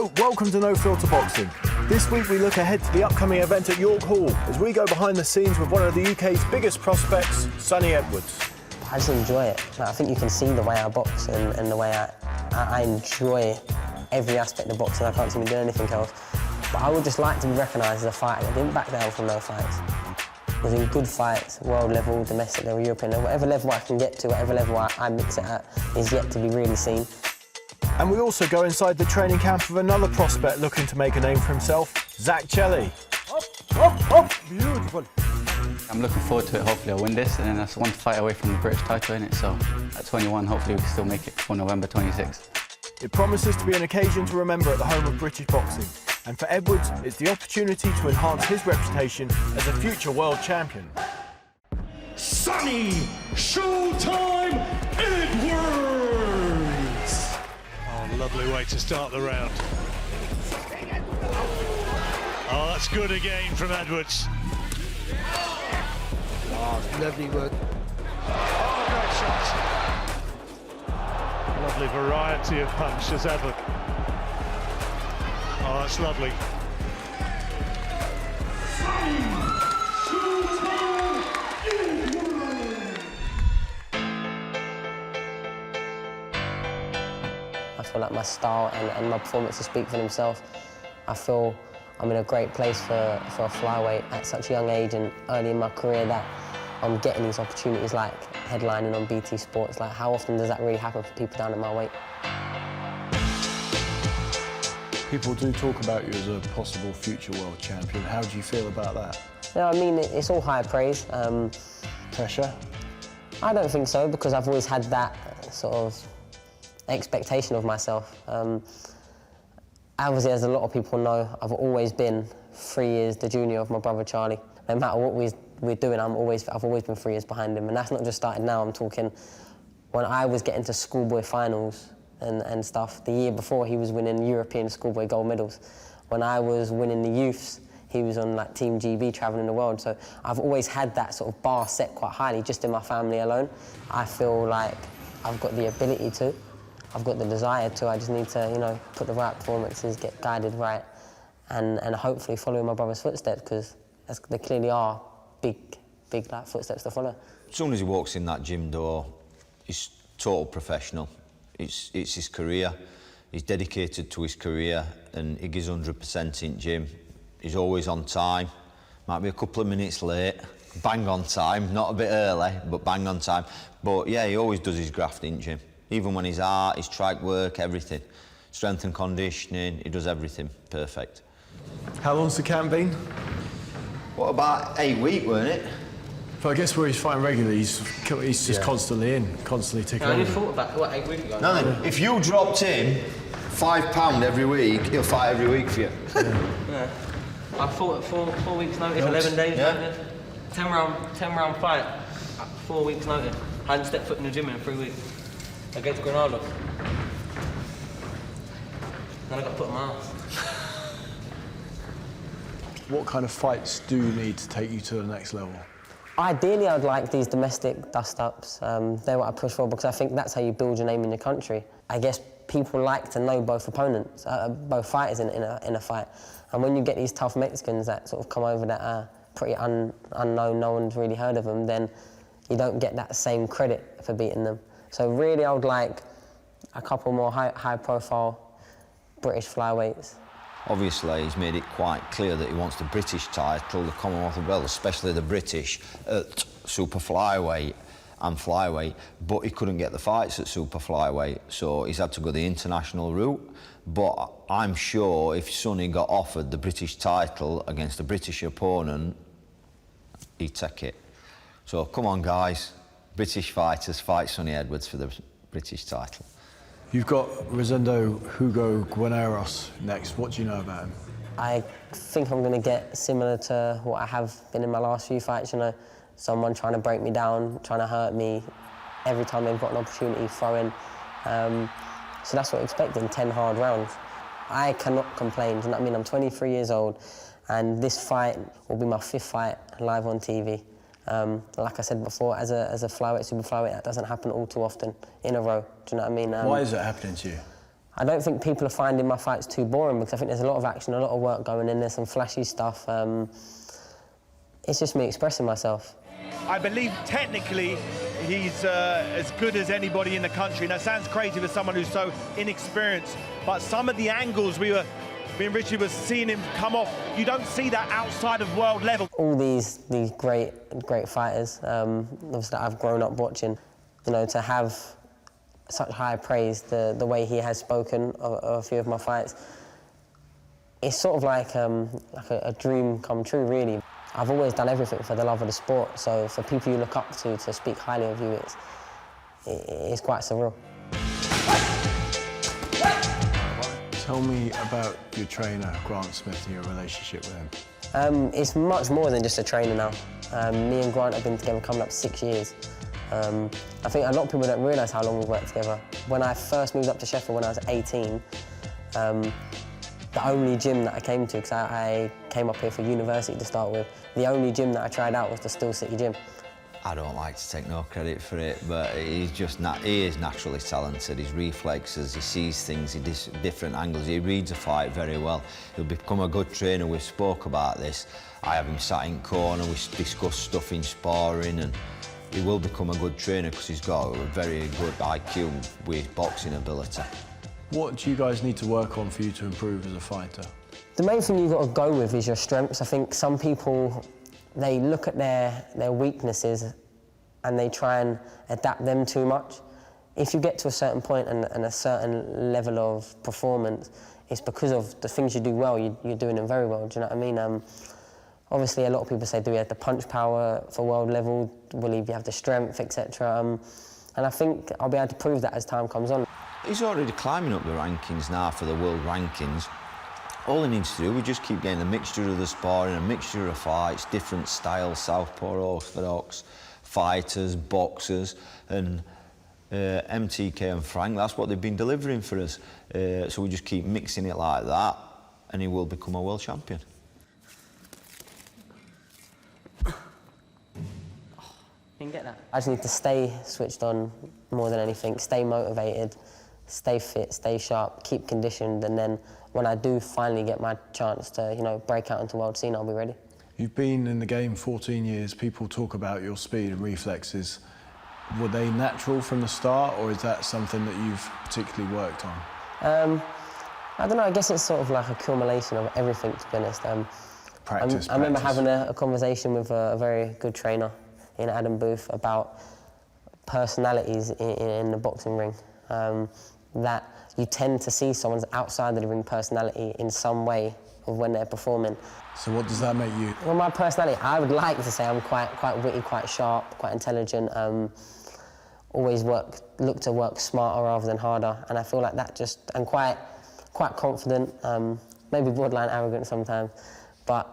Hello, welcome to No Filter Boxing. This week we look ahead to the upcoming event at York Hall as we go behind the scenes with one of the UK's biggest prospects, Sonny Edwards. I just enjoy it. I think you can see the way I box and the way I enjoy every aspect of boxing. I can't see me doing anything else. But I would just like to be recognised as a fighter. I didn't back down from no fights. I was in good fights, world level, domestic level, European level. Whatever level I can get to, whatever level I mix it at, is yet to be really seen. And we also go inside the training camp of another prospect looking to make a name for himself, Zack Shelley. Beautiful. I'm looking forward to it. Hopefully I'll win this, and then that's one fight away from the British title, innit? So at 21, hopefully we can still make it for November 26th. It promises to be an occasion to remember at the home of British boxing. And for Edwards, it's the opportunity to enhance his reputation as a future world champion. Sonny Showtime Edwards! Oh, lovely way to start the round. Oh, that's good again from Edwards. Oh, lovely work. Oh, great shot. Lovely variety of punch as ever. Oh, that's lovely. I feel like my style and my performances speak for themselves. I feel I'm in a great place for a flyweight at such a young age and early in my career that I'm getting these opportunities like headlining on BT Sports. Like, how often does that really happen for people down in my weight? People do talk about you as a possible future world champion. How do you feel about that? Yeah, I mean, it's all high praise. Pressure? I don't think so, because I've always had that sort of expectation of myself. Obviously, as a lot of people know, I've always been 3 years the junior of my brother Charlie. No matter what we're doing, I've always been 3 years behind him. And that's not just started now, I'm talking when I was getting to schoolboy finals and stuff. The year before, he was winning European schoolboy gold medals. When I was winning the youths, he was on like Team GB travelling the world. So I've always had that sort of bar set quite highly, just in my family alone. I feel like I've got the ability to, I've got the desire to. I just need to, you know, put the right performances, get guided right, and hopefully follow in my brother's footsteps, because they clearly are big like footsteps to follow. As soon as he walks in that gym door, he's total professional. It's his career. He's dedicated to his career, and he gives 100% in gym. He's always on time. Might be a couple of minutes late. Bang on time, not a bit early, but bang on time. But yeah, he always does his graft in gym. Even when he's art, his track work, everything. Strength and conditioning, he does everything perfect. How long's the camp been? What, about 8 weeks, weren't it? But I guess where he's fighting regularly, he's just constantly ticking I only over. thought about, what, 8 weeks ago? No, then, if you dropped him £5 every week, he'll fight every week for you. Yeah. I fought at 4 weeks notice, 11 days notice. 10 round fight, 4 weeks notice. I hadn't stepped foot in the gym in 3 weeks. Against Granada. Then I got put on my ass. What kind of fights do you need to take you to the next level? Ideally, I'd like these domestic dust-ups. They're what I push for, because I think that's how you build your name in your country. I guess people like to know both opponents, both fighters in a fight. And when you get these tough Mexicans that sort of come over that are pretty unknown, no one's really heard of them, then you don't get that same credit for beating them. So really, I would like a couple more high-profile British flyweights. Obviously, he's made it quite clear that he wants the British title, the Commonwealth belt, especially the British, at super flyweight and flyweight, but he couldn't get the fights at super flyweight, so he's had to go the international route. But I'm sure if Sonny got offered the British title against a British opponent, he'd take it. So come on, guys, British fighters, fight Sonny Edwards for the British title. You've got Rosendo Hugo Guarneros next. What do you know about him? I think I'm going to get similar to what I have been in my last few fights, you know, someone trying to break me down, trying to hurt me. Every time they've got an opportunity, throwing. So that's what I'm expecting, 10 hard rounds. I cannot complain, do you know what I mean? I'm 23 years old, and this fight will be my 5th fight live on TV. Like I said before, as a flyweight, super flyweight, that doesn't happen all too often in a row. Do you know what I mean? Why is it happening to you? I don't think people are finding my fights too boring because I think there's a lot of action, a lot of work going in, there's some flashy stuff. It's just me expressing myself. I believe technically he's as good as anybody in the country. That sounds crazy for someone who's so inexperienced, but some of the angles me and Richie was seeing him come off, you don't see that outside of world level. All these great fighters, obviously that I've grown up watching, you know, to have such high praise, the way he has spoken of a few of my fights, it's sort of like a dream come true, really. I've always done everything for the love of the sport, so for people you look up to speak highly of you, it's quite surreal. Tell me about your trainer, Grant Smith, and your relationship with him. It's much more than just a trainer now. Me and Grant have been together coming up 6 years. I think a lot of people don't realise how long we've worked together. When I first moved up to Sheffield when I was 18, the only gym that I came to, because I came up here for university to start with, the only gym that I tried out was the Still City gym. I don't like to take no credit for it, but he is naturally talented. His reflexes, he sees things in different angles. He reads a fight very well. He'll become a good trainer. We spoke about this. I have him sat in corner. We discuss stuff in sparring, and he will become a good trainer because he's got a very good IQ with his boxing ability. What do you guys need to work on for you to improve as a fighter? The main thing you've got to go with is your strengths. I think some people, they look at their weaknesses and they try and adapt them too much. If you get to a certain point and a certain level of performance, it's because of the things you do well, you're doing them very well, do you know what I mean? Obviously, a lot of people say, do we have the punch power for world level? Will you have the strength, etc.? And I think I'll be able to prove that as time comes on. He's already climbing up the rankings now for the world rankings. All he needs to do, we just keep getting a mixture of the sparring, a mixture of fights, different styles, southpaw, orthodox, fighters, boxers, and MTK and Frank, that's what they've been delivering for us. So we just keep mixing it like that, and he will become a world champion. Didn't get that. I just need to stay switched on more than anything, stay motivated, stay fit, stay sharp, keep conditioned, and then when I do finally get my chance to, you know, break out into world scene, I'll be ready. You've been in the game 14 years. People talk about your speed and reflexes. Were they natural from the start, or is that something that you've particularly worked on? I don't know, I guess it's sort of like a accumulation of everything, to be honest. Practice. I remember having a conversation with a very good trainer in Adam Booth about personalities in the boxing ring. That you tend to see someone's outside of the ring personality in some way of when they're performing. So what does that make you? Well, my personality, I would like to say I'm quite witty, quite sharp, quite intelligent. Always look to work smarter rather than harder, and I feel like that just, I'm quite confident, maybe borderline arrogant sometimes, but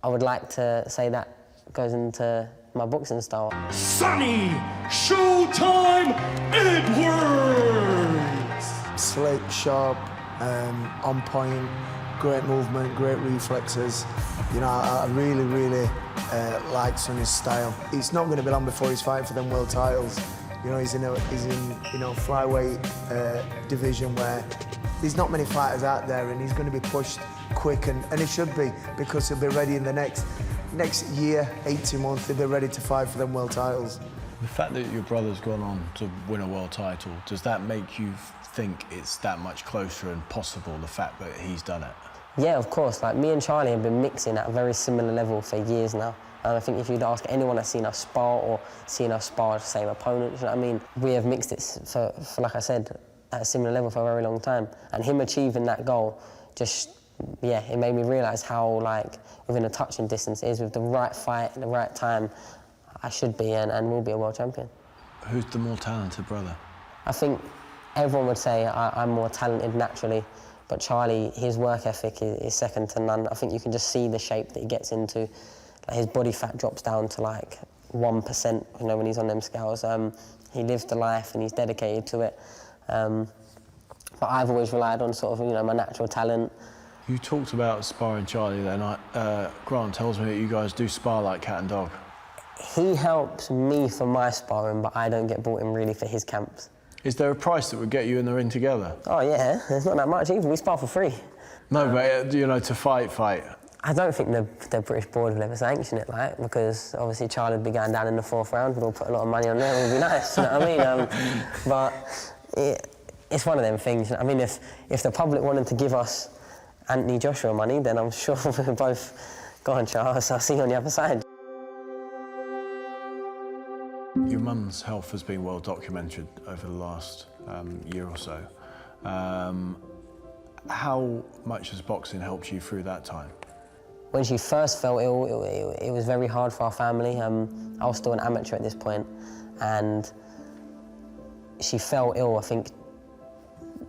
I would like to say that goes into my boxing style. Sonny Showtime Edwards! Slick, sharp, on point, great movement, great reflexes. You know, I really like Sonny's style. It's not going to be long before he's fighting for them world titles. You know, he's in flyweight division where there's not many fighters out there, and he's going to be pushed quick, and he should be, because he'll be ready in the next year, 18 months, he'll be ready to fight for them world titles. The fact that your brother's gone on to win a world title, does that make you think it's that much closer and possible, the fact that he's done it? Yeah, of course. Like, me and Charlie have been mixing at a very similar level for years now. And I think if you'd ask anyone that's seen us spar or seen us spar the same opponent, you know what I mean? We have mixed it for, like I said, at a similar level for a very long time. And him achieving that goal just, yeah, it made me realise how, like, within a touching distance it is. With the right fight at the right time, I should be and will be a world champion. Who's the more talented brother? I think everyone would say I'm more talented naturally, but Charlie, his work ethic is second to none. I think you can just see the shape that he gets into. Like, his body fat drops down to like 1%, you know, when he's on them scales. He lives the life and he's dedicated to it. But I've always relied on sort of, you know, my natural talent. You talked about sparring Charlie that night. Grant tells me that you guys do spar like cat and dog. He helps me for my sparring, but I don't get brought in really for his camps. Is there a price that would get you in the ring together? Oh yeah, it's not that much either. We spar for free. No, but you know, to fight. I don't think the British board will ever sanction it, like, because obviously Charlie would be going down in the 4th round. We'd all put a lot of money on there. It would be nice, you know what I mean? But it's one of them things. I mean, if the public wanted to give us Anthony Joshua money, then I'm sure we'll both go on, Charles. I'll see you on the other side. Your mum's health has been well documented over the last year or so. How much has boxing helped you through that time? When she first fell ill, it was very hard for our family. I was still an amateur at this point, and she fell ill, I think,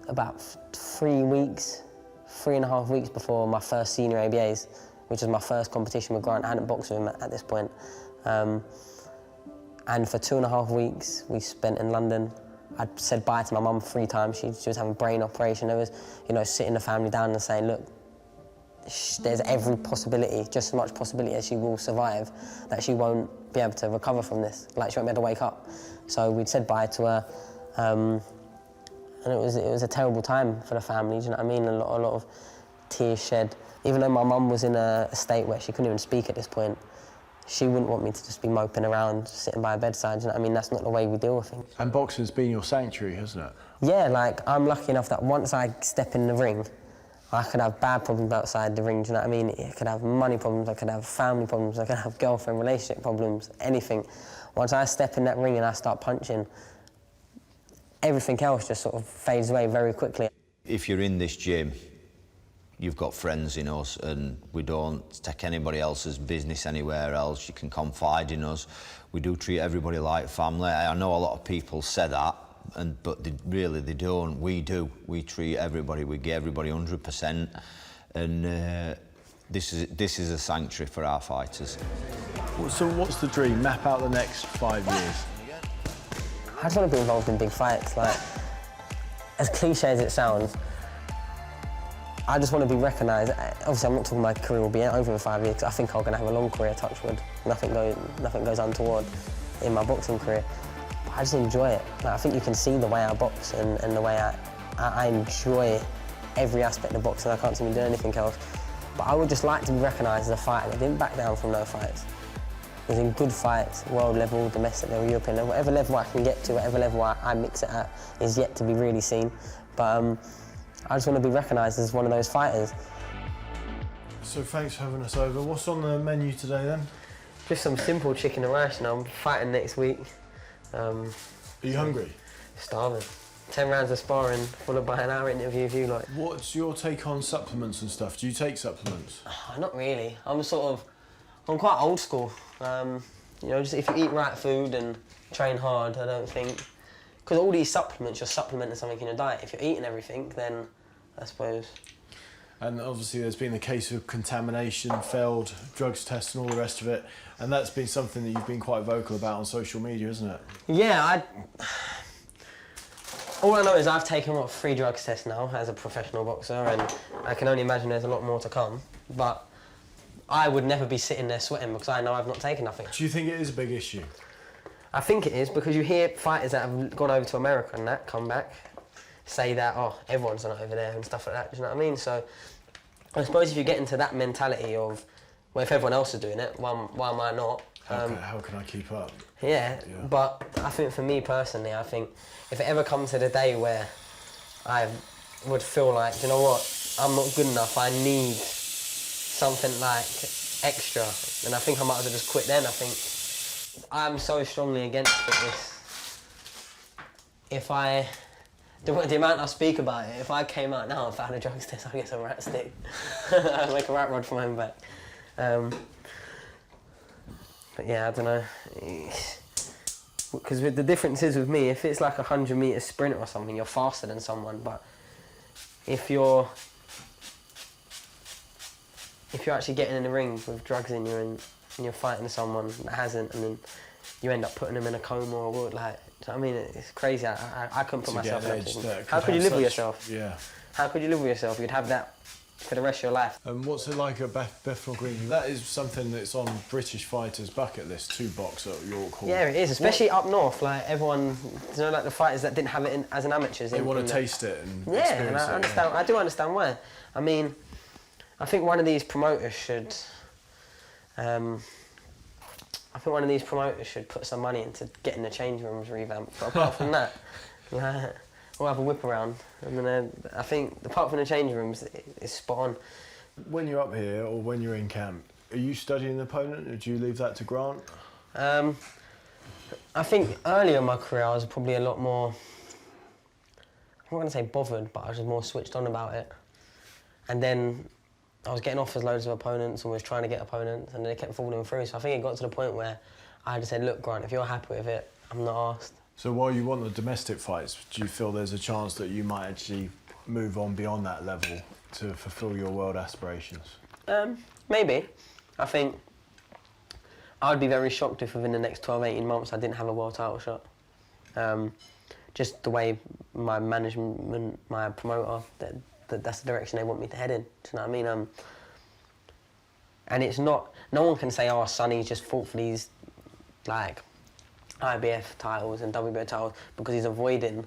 about 3.5 weeks before my first senior ABAs, which was my first competition with Grant. I hadn't boxed with him at this point. And for 2.5 weeks, we spent in London. I'd said bye to my mum 3 times. She was having a brain operation. There was, you know, sitting the family down and saying, look, there's every possibility, just as much possibility as she will survive, that she won't be able to recover from this. Like, she won't be able to wake up. So we'd said bye to her, and it was a terrible time for the family. Do you know what I mean? A lot of tears shed. Even though my mum was in a state where she couldn't even speak at this point, she wouldn't want me to just be moping around, sitting by her bedside. Do you know what I mean? That's not the way we deal with things. And boxing's been your sanctuary, hasn't it? Yeah, like, I'm lucky enough that once I step in the ring, I could have bad problems outside the ring, do you know what I mean? I could have money problems, I could have family problems, I could have girlfriend, relationship problems, anything. Once I step in that ring and I start punching, everything else just sort of fades away very quickly. If you're in this gym, you've got friends in us, and we don't take anybody else's business anywhere else. You can confide in us. We do treat everybody like family. I know a lot of people say that, but they don't. We do. We treat everybody. We give everybody 100%, and this is a sanctuary for our fighters. So what's the dream? Map out the next 5 years. I just want to be involved in big fights. Like, as cliche as it sounds, I just want to be recognised. Obviously, I'm not talking my career will be over in 5 years, because I think I'm going to have a long career, touch wood. Nothing goes untoward in my boxing career. But I just enjoy it. Like, I think you can see the way I box and the way I enjoy every aspect of boxing. I can't see me doing anything else. But I would just like to be recognised as a fighter that didn't back down from no fights. Was in good fights, world level, domestic level, European level, whatever level I can get to, whatever level I mix it at, is yet to be really seen. But I just want to be recognised as one of those fighters. So thanks for having us over. What's on the menu today then? Just some simple chicken and rice, you know. I'm fighting next week. Are you hungry? Starving. 10 rounds of sparring, followed by an hour interview with you, like. What's your take on supplements and stuff? Do you take supplements? Not really. I'm quite old school. You know, just if you eat right food and train hard, I don't think. Because all these supplements, you're supplementing something in your diet. If you're eating everything, then I suppose. And obviously there's been the case of contamination, failed drugs tests and all the rest of it. And that's been something that you've been quite vocal about on social media, isn't it? Yeah, all I know is I've taken a 3 drugs tests now as a professional boxer, and I can only imagine there's a lot more to come. But I would never be sitting there sweating because I know I've not taken nothing. Do you think it is a big issue? I think it is, because you hear fighters that have gone over to America and that come back say that, oh, everyone's done it over there and stuff like that, do you know what I mean? So I suppose if you get into that mentality of, well, if everyone else is doing it, why am I not? How can I keep up? Yeah, but I think for me personally, I think if it ever comes to the day where I would feel like, you know what, I'm not good enough, I need something like extra, then I think I might as well just quit then. I think I'm so strongly against it. The amount I speak about it, if I came out now and found a drugs test, I'd get a rat stick. I'd make a rat rod for my own back. But yeah, I don't know. Because the difference is with me, if it's like a 100-metre sprint or something, you're faster than someone. But if you're actually getting in the ring with drugs in you and you're fighting someone that hasn't, and then you end up putting them in a coma or what, like, do you know what I mean? It's crazy. I couldn't put myself in that position. How could you live with yourself? Yeah. How could you live with yourself? You'd have that for the rest of your life. And what's it like at Bethnal Green? That is something that's on British fighters' bucket list to box at York Hall. Yeah, it is, especially up north. Like everyone, you know, like the fighters that didn't have it as an amateurs. They want to taste it and yeah, experience and I it. understand. Yeah. I do understand why. I mean, I think one of these promoters should. I think one of these promoters should put some money into getting the change rooms revamped. But apart from that, like, we'll have a whip around. I mean, I think apart from the change rooms, it's spot on. When you're up here or when you're in camp, are you studying the opponent or do you leave that to Grant? I think earlier in my career I was probably a lot more, I'm not going to say bothered, but I was just more switched on about it. And then I was getting offers loads of opponents and was trying to get opponents and they kept falling through. So I think it got to the point where I just said, look, Grant, if you're happy with it, I'm not asked. So while you want the domestic fights, do you feel there's a chance that you might actually move on beyond that level to fulfil your world aspirations? Maybe. I think I would be very shocked if within the next 12, 18 months I didn't have a world title shot. Just the way my management, my promoter, that's the direction they want me to head in. Do you know what I mean? And it's not, no one can say, oh, Sonny's just fought for these, like, IBF titles and WBO titles because he's avoiding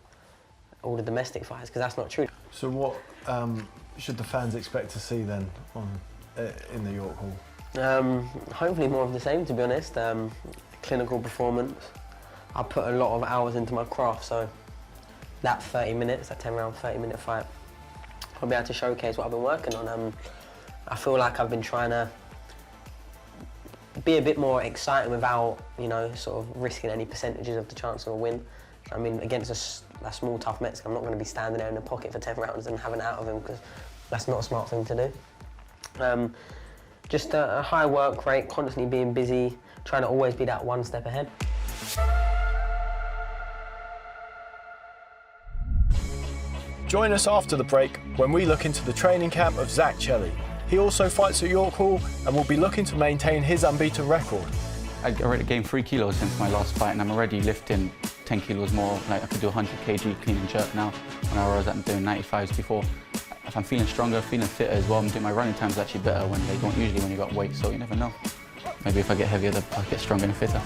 all the domestic fights, because that's not true. So what should the fans expect to see then in the York Hall? Hopefully more of the same, to be honest. Clinical performance. I put a lot of hours into my craft, so that 30 minutes, that 10-round, 30-minute fight, I'll be able to showcase what I've been working on. I feel like I've been trying to be a bit more exciting without, you know, sort of risking any percentages of the chance of a win. I mean, against a small, tough Mexican, I'm not going to be standing there in the pocket for 10 rounds and having it out of him, because that's not a smart thing to do. Just a high work rate, constantly being busy, trying to always be that one step ahead. Join us after the break when we look into the training camp of Zak Chelli. He also fights at York Hall and will be looking to maintain his unbeaten record. I already gained 3 kilos since my last fight and I'm already lifting 10 kilos more. Like I could do 100 kg clean and jerk now, when I was doing 95s before. If I'm feeling stronger, feeling fitter as well, my running time's actually better when they don't usually when you got weight, so you never know. Maybe if I get heavier, I'll get stronger and fitter.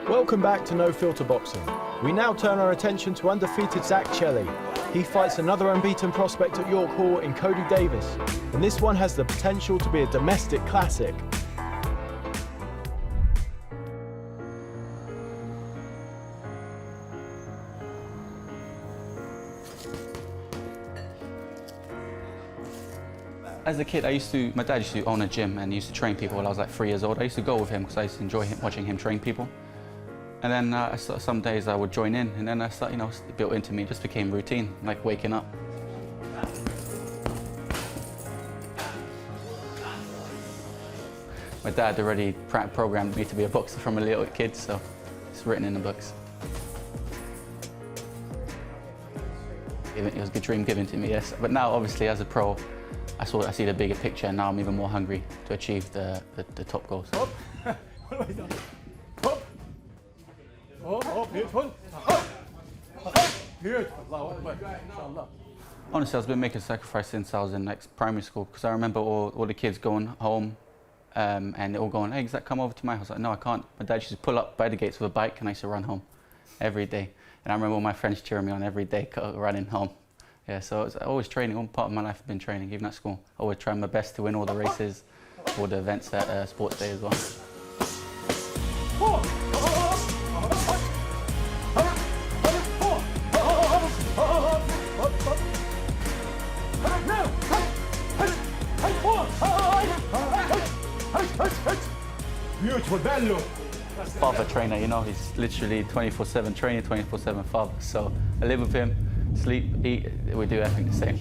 Welcome back to No Filter Boxing. We now turn our attention to undefeated Zak Chelli. He fights another unbeaten prospect at York Hall in Cody Davis, and this one has the potential to be a domestic classic. As a kid, my dad used to own a gym and he used to train people when I was like 3 years old. I used to go with him because I used to enjoy watching him train people. And then some days I would join in, and then I started, it built into me, it just became routine, like waking up. My dad already programmed me to be a boxer from a little kid, so it's written in the books. It was a dream given to me, yes. But now, obviously, as a pro, I see the bigger picture, and now I'm even more hungry to achieve the top goals. Beautiful. Honestly, I've been making sacrifices since I was in primary school, because I remember all the kids going home and they're all going, hey, Zach, come over to my house. I was like, no, I can't. My dad used to pull up by the gates with a bike and I used to run home every day. And I remember all my friends cheering me on every day, running home. Yeah, so it's always training. All part of my life has been training, even at school. Always trying my best to win all the races, all the events at sports day as well. Beautiful, bello. Father trainer, he's literally 24/7 training, 24/7 father. So I live with him, sleep, eat, we do everything the same.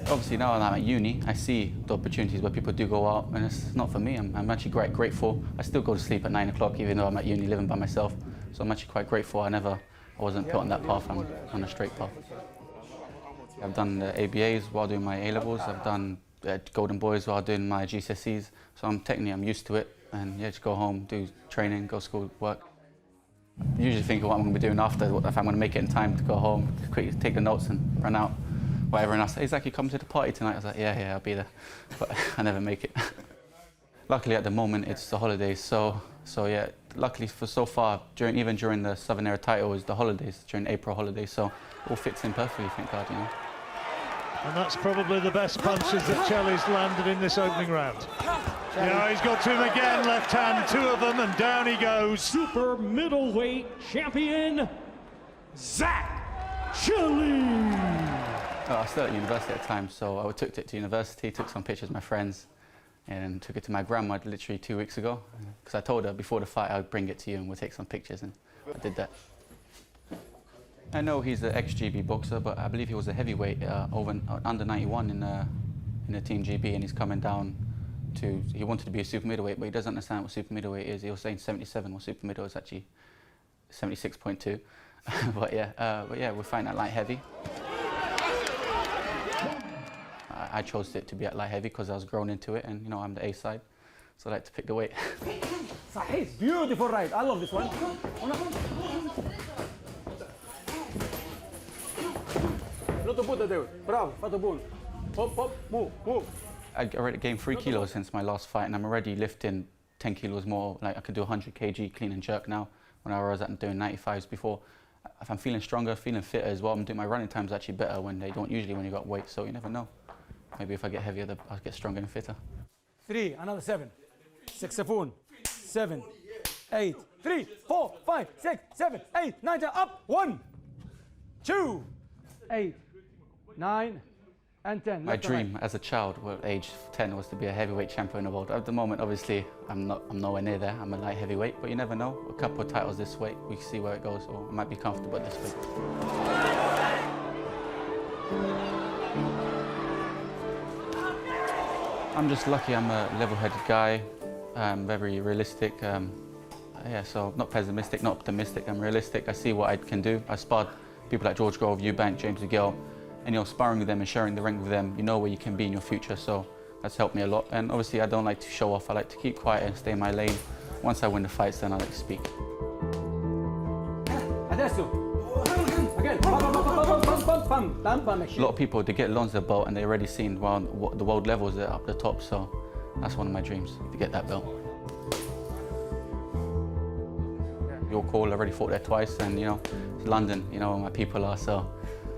Obviously now that I'm at uni, I see the opportunities where people do go out, and it's not for me. I'm actually quite grateful. I still go to sleep at 9 o'clock even though I'm at uni living by myself. So I'm actually quite grateful I wasn't put on that path, I'm on a straight path. I've done the ABAs while doing my A-levels, I've done Golden Boys while doing my GCSEs, so I'm used to it, and yeah, just go home, do training, go to school, work. I usually think of what I'm going to be doing after, if I'm going to make it in time to go home, quickly take the notes and run out, whatever. And I say, hey, Zach, you coming to the party tonight? I was like, yeah, I'll be there. But I never make it. Luckily, at the moment, it's the holidays. So yeah, luckily for so far, even during the Southern Era title, is the holidays, during April holidays. So it all fits in perfectly, thank God, you know. And that's probably the best punches that Chelli's landed in this opening round. Yeah, he's got to him again, left hand, two of them, and down he goes. Super middleweight champion, Zack Shelley. I was still at university at the time, so I took it to university, took some pictures of my friends, and took it to my grandma literally 2 weeks ago. Because I told her before the fight I'd bring it to you and we'll take some pictures, and I did that. I know he's an ex-GB boxer, but I believe he was a heavyweight under 91 in the Team GB, and he's coming down to, he wanted to be a super middleweight, but he doesn't understand what super middleweight is. He was saying 77, well, super middleweight is actually 76.2. but yeah, we're fighting at light heavy. I chose it to be at light heavy because I was grown into it, and you know I'm the A side, so I like to pick the weight. Beautiful right. I love this one. Bravo, fatto buono. Hop, hop, move, move. I already gained 3 kilos since my last fight, and I'm already lifting 10 kilos more. Like I could do 100 kg clean and jerk now, when I was doing 95s before. If I'm feeling stronger, feeling fitter as well, I'm doing my running times actually better when they don't usually when you got weight, so you never know. Maybe if I get heavier, I'll get stronger and fitter. 3, another 7. 6 7, 8, 3, 4, 5, 6, 7, 8, 9, 10, up. 1, 2, 8, 9, and 10. My dream as a child, at age 10, was to be a heavyweight champion of the world. At the moment, obviously, I'm nowhere near there. I'm a light heavyweight, but you never know. A couple of titles this weight, we can see where it goes, or I might be comfortable at this weight. I'm just lucky. I'm a level-headed guy, very realistic. Yeah, so not pessimistic, not optimistic. I'm realistic. I see what I can do. I sparred people like George Grove, Eubank, James DeGale, and you know, sparring with them and sharing the ring with them, you know where you can be in your future. So that's helped me a lot. And obviously, I don't like to show off. I like to keep quiet and stay in my lane. Once I win the fights, then I like to speak. A lot of people, they get Lonza belt and they're already seen, well, the world levels are up the top, so that's one of my dreams, to get that belt. Your call, already fought there twice, and you know, it's London, you know where my people are, so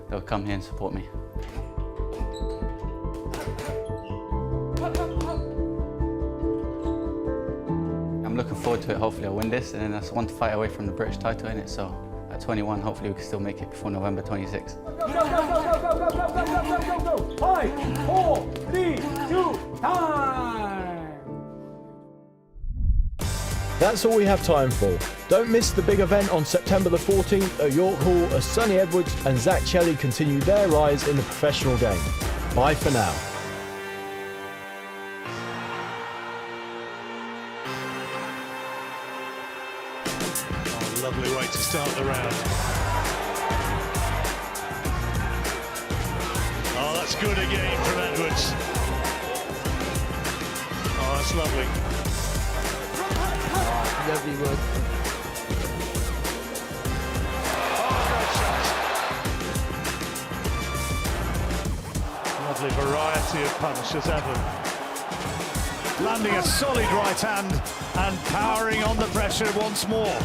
they'll come here and support me. I'm looking forward to it. Hopefully I'll win this, and then that's one fight away from the British title, innit? So at 21, hopefully we can still make it before November 26th. Go, go, go, go, go, go, go, go, go, go, go. 5, 4, 3, 2, time! That's all we have time for. Don't miss the big event on September the 14th at York Hall as Sonny Edwards and Zak Chelli continue their rise in the professional game. Bye for now. Oh, lovely way to start the round. Oh, that's good again from Edwards. Oh, that's lovely. Lovely work. Lovely variety of punch as ever. Landing a solid right hand and powering on the pressure once more.